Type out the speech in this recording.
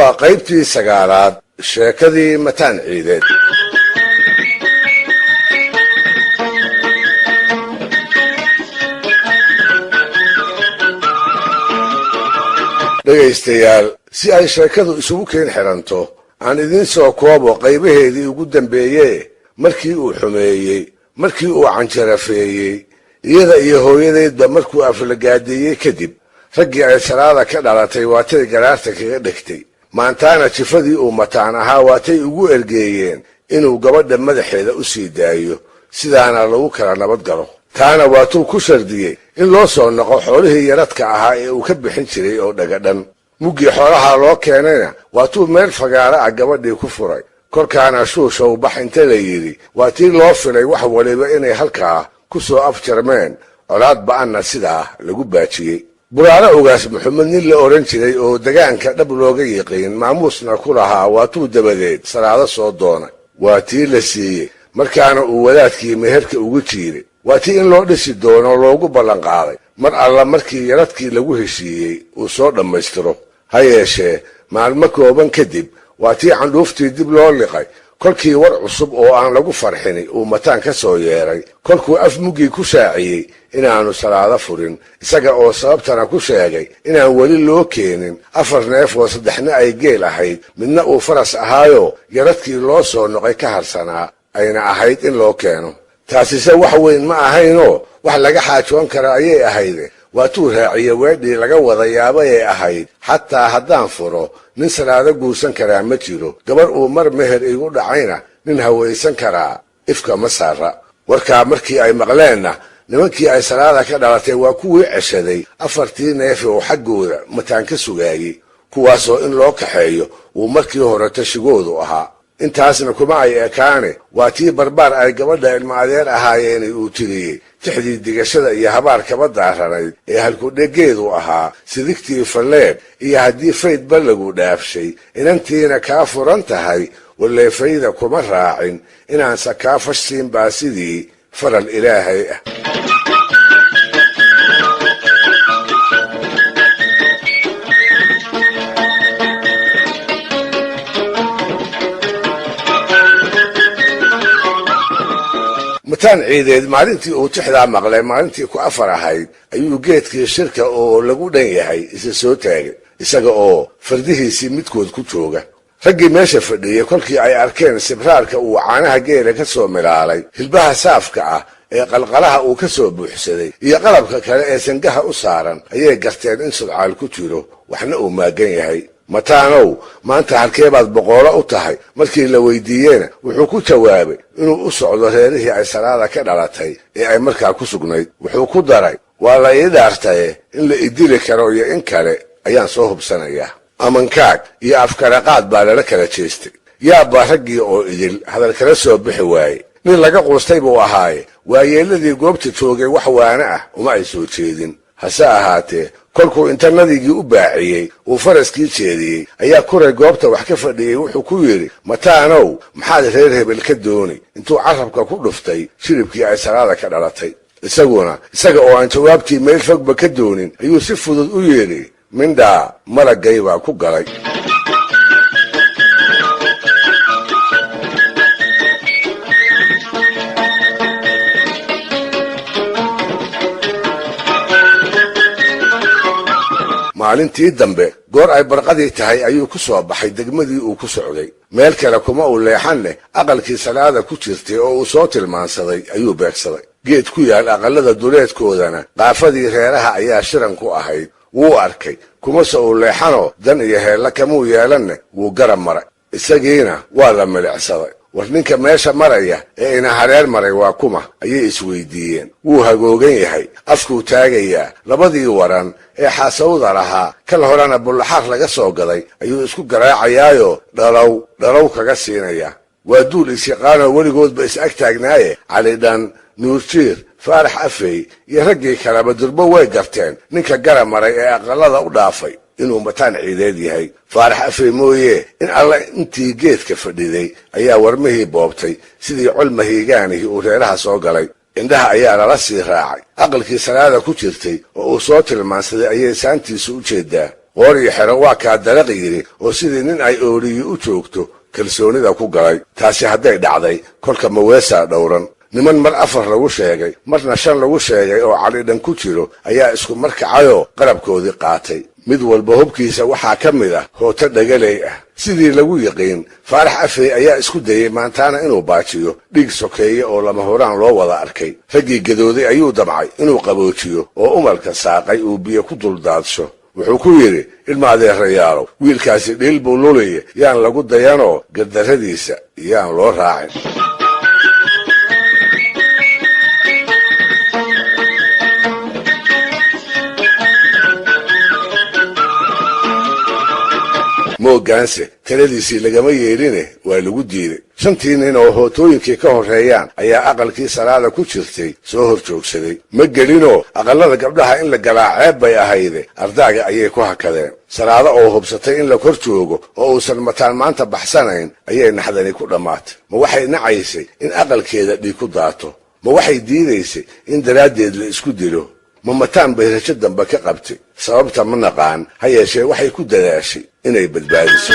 waa qaybtii sagaalaad sheekadii mataan ciideed. dhegaystayaal, si ay sheekadu isugu keen xiranto aan idiin soo koobo qaybaheedii ugu dambeeyey. markii uu xumeeyey, markii uu canjarafeeyey, iyada iyo hooyadeedba markuu aflagaadeeyey kadib, raggii ay salaada ka dhalatay waatay garaarta kaga dhegtay. maantaana jifadii uu mataan ahaa waatay ugu ergeeyeen inuu gabadha madaxeeda u sii daayo, sidaana lagu kala nabad galo. taana waatuu ku shardiyey in loo soo noqo xoolihii yaradka ahaa ee uu ka bixin jiray oo dhagadhan. muggii xoolaha loo keenayna waatuu meel fagaara ah gabadhii ku furay. korkaana shuushow bax inta la yidhi waa tii loo filay wax waliba inay halkaa ku soo afjarmeen, colaad ba'anna sidaa lagu baajiyey. buraare ugaas maxamed nin la odhan jiray oo degaanka dhab looga yiqiin, maamuusna ku lahaa, waatuu dabadeed salaado soo doonay. waa tii la siiyey, markaana uu wadaadkii meherka ugu jiiray. waa tii in loo dhisi doono loogu ballanqaaday mar alla markii yaradkii lagu heshiiyey uu soo dhammaystiro. ha yeeshee maalmo kooban kadib waa tii candhuuftii dib loo liqay. kolkii war cusub oo aan lagu farxini uu mataan ka soo yeeray, kolkuu af muggii ku shaaciyey inaanu salaado furin, isaga oo sababtana ku sheegay inaan weli loo keenin 4 neef oo 3na ay geel ahayd, midna uu faras ahaayo yaradkii loo soo noqay ka harsanaa ayna ahayd in loo keeno. taasise wax weyn ma ahaynoo wax laga xaajoon kara ayay ahayde waatuu raaciye weedhii laga wada yaaba ee ahayd, xataa haddaan furo nin salaado guursan karaa ma jiro, gabar uu mar meher igu dhacayna nin hawaysan karaa ifka ma saara. warkaa markii ay maqleenna nimankii ay salaada ka dhalatay waa kuwii ceshaday 4tii neef oo xaggooda mataan ka sugaayey, kuwaasoo in loo kaxeeyo uu markii hore tashigoodu ahaa. intaasna kuma ay ekaane waa tii barbaar ay gabadha ilma adeer ahaayeen uu tiriyey tixdii digashada iyo habaar kaba daaranayd ee halkudhegeedu ahaa sidigtii falleed iyo haddii faydba lagu dhaafshay inantiina kaa furan tahay, waleefayda kuma raacin inaansa kaa fashsiin baa sidii faral ilaahay ah. mataan ciideed maalintii uu tixdaa maqlay, maalintii ku 4 ahayd, ayuu geedkii shirka oo lagu dhan yahay isa soo taagay, isaga oo fardihiisii midkood ku jooga. raggii meesha fadhiyey kolkii ay arkeen sibraarka uu caanaha geela ka soo milaalay, hilbaha saafka ah ee qalqalaha uu ka soo buuxsaday, iyo qalabka kale ee sangaha u saaran, ayay garteen in sudcaal ku jiro, waxna uu maagan yahay. mataanow, maanta halkee baad boqoolo u tahay? markii la weydiiyeyna wuxuu ku jawaabay inuu u socdo reerihii ay salaada ka dhalatay ee ay markaa ku sugnayd. wuxuu ku daray, waa la ii dhaartaye in la idili karo iyo in kale ayaan soo hubsanayaa. amankaag iyo afkaraqaad baa lala kala jeestay. yaabba raggii oo idil hadal kala soo bixi waaye. nin laga quustay buu ahaaye, waayeeladii goobta joogay wax waana ah uma ay soo jeedin. hase ahaatee kolkuu intarnadigii u baaciyey uu faraskii jeediyey, ayaa kuray goobta wax ka fadhiyey wuxuu ku yidhi, mataanow, maxaad reer hebel ka dooni? intuu carabka ku dhuftay shiribkii ay salaada ka dhalatay. isaga oo aan jawaabtii meel fogba ka doonin ayuu si fudud u yidhi, mindhaa malaggay baa ku galay. maalintii dambe goor ay barqadii tahay ayuu ku soo baxay degmadii uu ku socday. meel kale kuma uu leexanne aqalkii salaada ku jirtay oo uu soo tilmaansaday ayuu beegsaday. geed ku yaal aqallada duleedkoodana qaafadii reeraha ayaa shiran ku ahayd. wuu arkay, kumase uu leexanoo dan iyo heella kamuu yeelanne wuu garab maray. isagiina waa la milicsaday. war ninka meesha maraya ee ina hareer maray waa kuma? ayay isweydiiyeen. wuu hagoogan yahay, afkuu taagayaa, labadii waran ee xaasawda lahaa kal horena bullaxaar laga soo gaday ayuu isku garaacayaayo dhalow kaga siinaya. waa duul isyaqaanoo weligoodba is ag taagnaaye calidhan, nuurjiir, faarax afey iyo raggii kaleba durbo way garteen ninka garab maray ee aqallada u dhaafay inuu mataan ciideed yahay. faarax afey mooye in alla intii geedka fadhiday ayaa warmihii boobtay sidii col mahiigaanihii uu reeraha soo galay. indhaha ayaa lala sii raacay. aqalkii salaada ku jirtay oo uu soo tilmaansaday ayay saantiisu u jeedaa. qoor iyo xero waa kaa daraq yidhi oo sidii nin ay ooriyi u joogto kalsoonida ku galay. taasi hadday dhacday kolka maweesaa dhowran. niman mar 4 lagu sheegay marna 5 lagu sheegay oo calidhan ku jiro ayaa isku markacayoo qarabkoodii qaatay. mid walba hubkiisa waxaa ka mid ah hooto dhagaley ah. sidii lagu yiqiin Faarax Afey ayaa isku dayay maantaana inuu baajiyo dhiig sokeeye oo lama horaan loo wada arkay. raggii gadooday ayuu damcay inuu qaboojiyo oo umalka saaqay uu biyo ku duldaadsho. wuxuu ku yidhi ilma adeerayaalow wiilkaasi dhiil buu lulaya yaan lagu dayanoo gardarradiisa yaan loo raacin. moogaanse taladiisii lagama yeeline waa lagu diiday. 5 nin oo hootooyinkii ka horreeyaan ayaa aqalkii salaada ku jirtay soo hor joogsaday. ma gelinoo aqallada gabdhaha in la galaa ceeb bay ahayde ardaaga ayay ku hakadeen. salaada oo hubsatay in la kor joogo oo uusan mataan maanta baxsanayn ayay naxdani ku dhammaatay. ma waxay nacaysay in aqalkeeda dhiig ku daato? ma waxay diidaysay in daraaddeed la isku dilo? ma mataan bay rajo dambe ka qabtay? sababta ma naqaan, ha yeeshee waxay ku dadaashay inay badbaadiso.